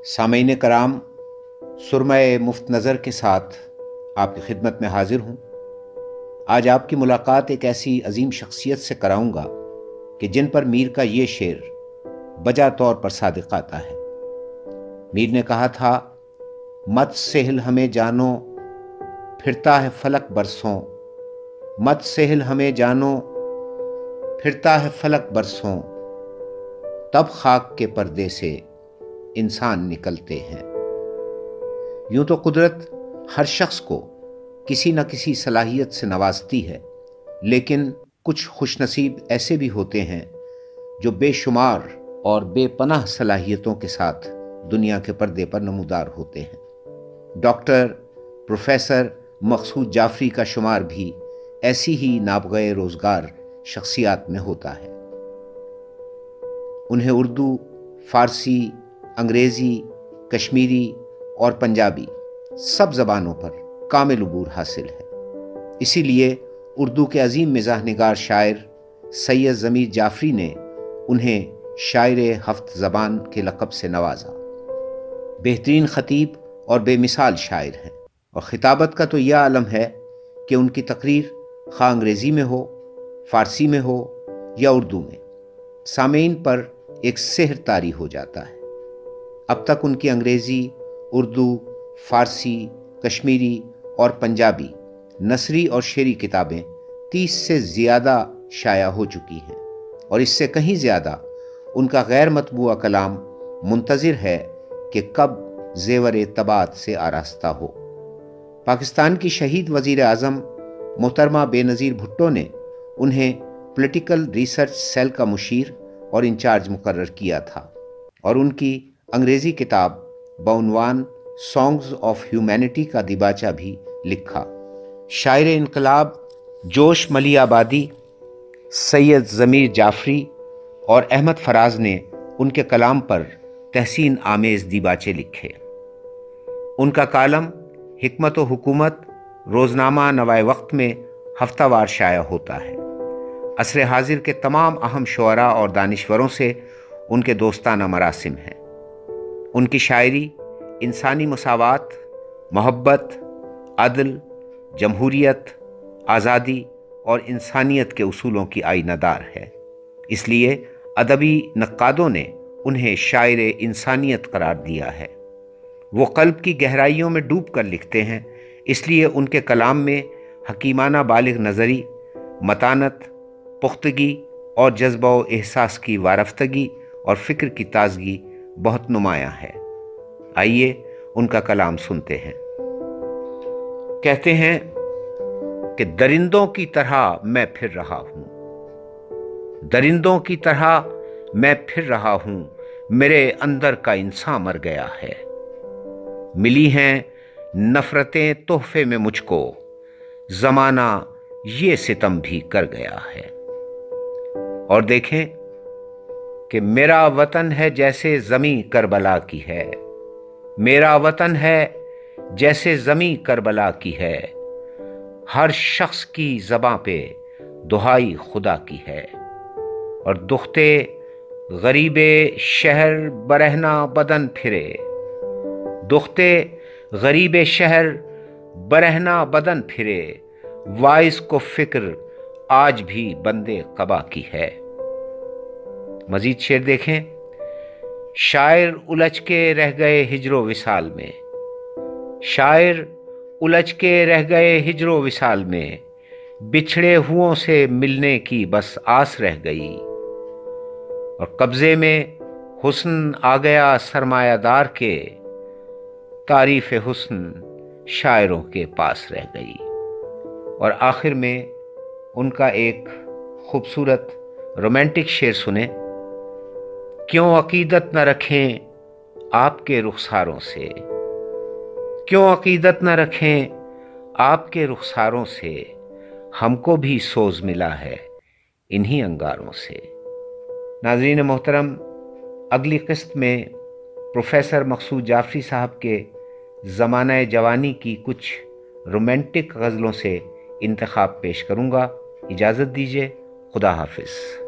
سامعین کرام، سرمہ مفت نظر کے ساتھ آپ کی خدمت میں حاضر ہوں۔ آج آپ کی ملاقات ایک ایسی عظیم شخصیت سے کراؤں گا کہ جن پر میر کا یہ شعر بجا طور پر صادق آتا ہے۔ میر نے کہا تھا، مت سہل ہمیں جانو پھرتا ہے فلک برسوں، مت سہل ہمیں جانو پھرتا ہے فلک برسوں، تب خاک کے پردے سے انسان نکلتے ہیں۔ یوں تو قدرت ہر شخص کو کسی نہ کسی صلاحیت سے نوازتی ہے، لیکن کچھ خوش نصیب ایسے بھی ہوتے ہیں جو بے شمار اور بے پناہ صلاحیتوں کے ساتھ دنیا کے پردے پر نمودار ہوتے ہیں۔ ڈاکٹر پروفیسر مقصود جعفری کا شمار بھی ایسی ہی نابغہ روزگار شخصیات میں ہوتا ہے۔ انہیں اردو، فارسی، انگریزی، کشمیری اور پنجابی سب زبانوں پر کامل عبور حاصل ہے۔ اسی لیے اردو کے عظیم مزاح نگار شاعر سید ضمیر جعفری نے انہیں شاعر ہفت زبان کے لقب سے نوازا۔ بہترین خطیب اور بے مثال شاعر ہیں، اور خطابت کا تو یہ عالم ہے کہ ان کی تقریر خواہ انگریزی میں ہو، فارسی میں ہو یا اردو میں، سامعین پر ایک سحر طاری ہو جاتا ہے۔ اب تک ان کی انگریزی، اردو، فارسی، کشمیری اور پنجابی نثری اور شعری کتابیں 30 سے زیادہ شائع ہو چکی ہیں، اور اس سے کہیں زیادہ ان کا غیر مطبوعہ کلام منتظر ہے کہ کب زیور طباعت سے آراستہ ہو۔ پاکستان کی شہید وزیر اعظم محترمہ بے نظیر بھٹو نے انہیں پولیٹیکل ریسرچ سیل کا مشیر اور انچارج مقرر کیا تھا، اور ان کی انگریزی کتاب بعنوان سانگز آف ہیومینٹی کا دیباچہ بھی لکھا۔ شاعر انقلاب جوش ملی آبادی سید ضمیر جعفری اور احمد فراز نے ان کے کلام پر تحسین آمیز دیباچے لکھے۔ ان کا کالم حکمت و حکومت روزنامہ نوائے وقت میں ہفتہ وار شائع ہوتا ہے۔ عصر حاضر کے تمام اہم شعراء اور دانشوروں سے ان کے دوستانہ مراسم ہیں۔ ان کی شاعری انسانی مساوات، محبت، عدل، جمہوریت، آزادی اور انسانیت کے اصولوں کی آئینہ دار ہے۔ اس لیے ادبی نقادوں نے انہیں شاعر انسانیت قرار دیا ہے۔ وہ قلب کی گہرائیوں میں ڈوب کر لکھتے ہیں، اس لیے ان کے کلام میں حکیمانہ بالغ نظری، متانت، پختگی اور جذبہ و احساس کی وارفتگی اور فکر کی تازگی بہت نمایاں ہے۔ آئیے ان کا کلام سنتے ہیں۔ کہتے ہیں کہ درندوں کی طرح میں پھر رہا ہوں، درندوں کی طرح میں پھر رہا ہوں، میرے اندر کا انسان مر گیا ہے۔ ملی ہیں نفرتیں تحفے میں مجھ کو، زمانہ یہ ستم بھی کر گیا ہے۔ اور دیکھیں کہ میرا وطن ہے جیسے زمیں کربلا کی ہے، میرا وطن ہے جیسے زمیں کربلا کی ہے، ہر شخص کی زباں پہ دہائی خدا کی ہے، اور دختے غریب شہر برہنہ بدن پھرے، دختے غریب شہر برہنہ بدن پھرے، وائس کو فکر آج بھی بندے قبا کی ہے۔ مزید شعر دیکھیں۔ شاعر الجھ کے رہ گئے ہجر و وصال میں، شاعر الجھ کے رہ گئے ہجر و وصال میں، بچھڑے ہوں سے ملنے کی بس آس رہ گئی، اور قبضے میں حسن آ گیا سرمایہ دار کے، تعریف حسن شاعروں کے پاس رہ گئی۔ اور آخر میں ان کا ایک خوبصورت رومانٹک شعر سنیں۔ کیوں عقیدت نہ رکھیں آپ کے رخساروں سے، کیوں عقیدت نہ رکھیں آپ کے رخساروں سے، ہم کو بھی سوز ملا ہے انہی انگاروں سے۔ ناظرین محترم، اگلی قسط میں پروفیسر مقصود جعفری صاحب کے زمانہ جوانی کی کچھ رومانٹک غزلوں سے انتخاب پیش کروں گا۔ اجازت دیجیے، خدا حافظ۔